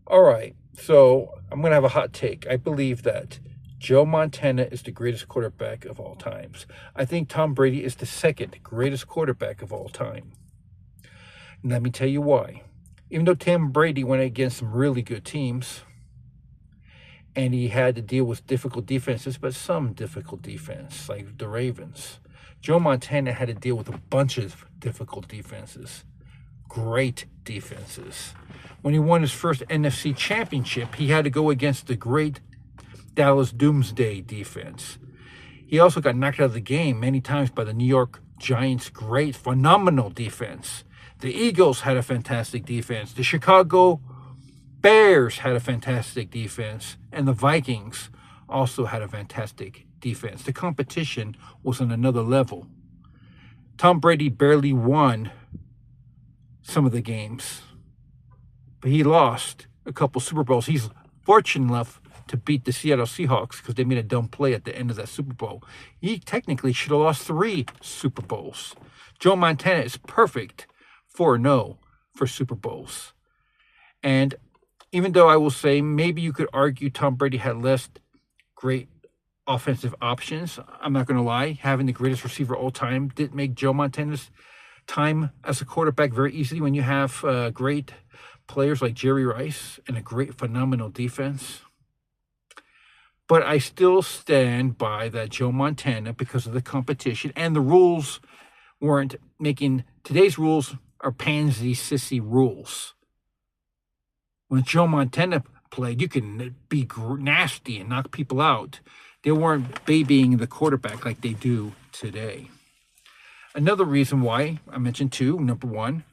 All right, so I'm going to have a hot take. I believe that Joe Montana is the greatest quarterback of all times. I think Tom Brady is the second greatest quarterback of all time. And let me tell you why. Even though Tom Brady went against some really good teams and he had to deal with difficult defenses, but some difficult defense, like the Ravens, Joe Montana had to deal with a bunch of difficult defenses, great defenses. When he won his first NFC championship, he had to go against the great Dallas Doomsday defense. He also got knocked out of the game many times by the New York Giants' great, phenomenal defense. The Eagles had a fantastic defense. The Chicago Bears had a fantastic defense. And the Vikings also had a fantastic defense. The competition was on another level. Tom Brady barely won some of the games, but he lost a couple Super Bowls. He's fortunate enough to beat the Seattle Seahawks because they made a dumb play at the end of that Super Bowl. He technically should have lost 3 Super Bowls. Joe Montana is perfect 4-0 for Super Bowls. And even though I will say maybe you could argue Tom Brady had less great offensive options, I'm not going to lie, having the greatest receiver of all time did make Joe Montana's time as a quarterback very easily when you have great players like Jerry Rice and a great, phenomenal defense. But I still stand by that Joe Montana, because of the competition and the rules weren't making, today's rules are pansy, sissy rules. When Joe Montana played, you can be nasty and knock people out. They weren't babying the quarterback like they do today. Another reason why I mentioned 2, number 1,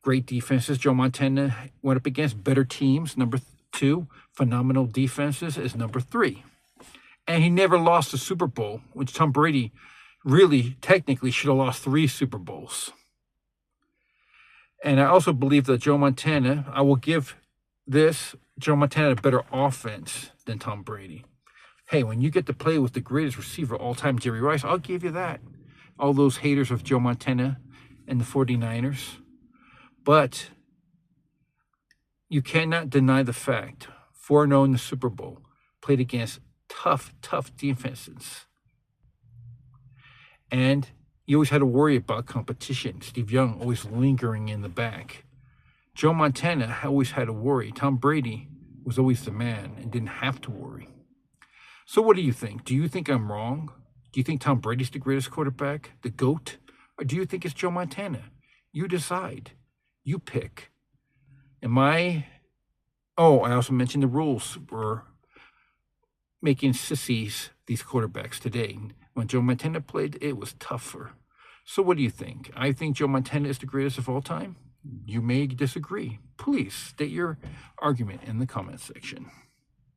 great defenses. Joe Montana went up against better teams. Number 2, phenomenal defenses is number 3. And he never lost a Super Bowl, which Tom Brady really technically should have lost 3 Super Bowls. And I also believe that Joe Montana, I will give Joe Montana a better offense than Tom Brady. Hey, when you get to play with the greatest receiver of all time, Jerry Rice, I'll give you that. All those haters of Joe Montana and the 49ers. But you cannot deny the fact, 4-0 in the Super Bowl, played against tough defenses. And you always had to worry about competition. Steve Young always lingering in the back. Joe Montana always had to worry. Tom Brady was always the man and didn't have to worry. So what do you think? Do you think I'm wrong? Do you think Tom Brady's the greatest quarterback, the GOAT? Or do you think it's Joe Montana? You decide. You pick. I also mentioned the rules were making sissies these quarterbacks today. When Joe Montana played, it was tougher. So what do you think? I think Joe Montana is the greatest of all time. You may disagree. Please state your argument in the comment section.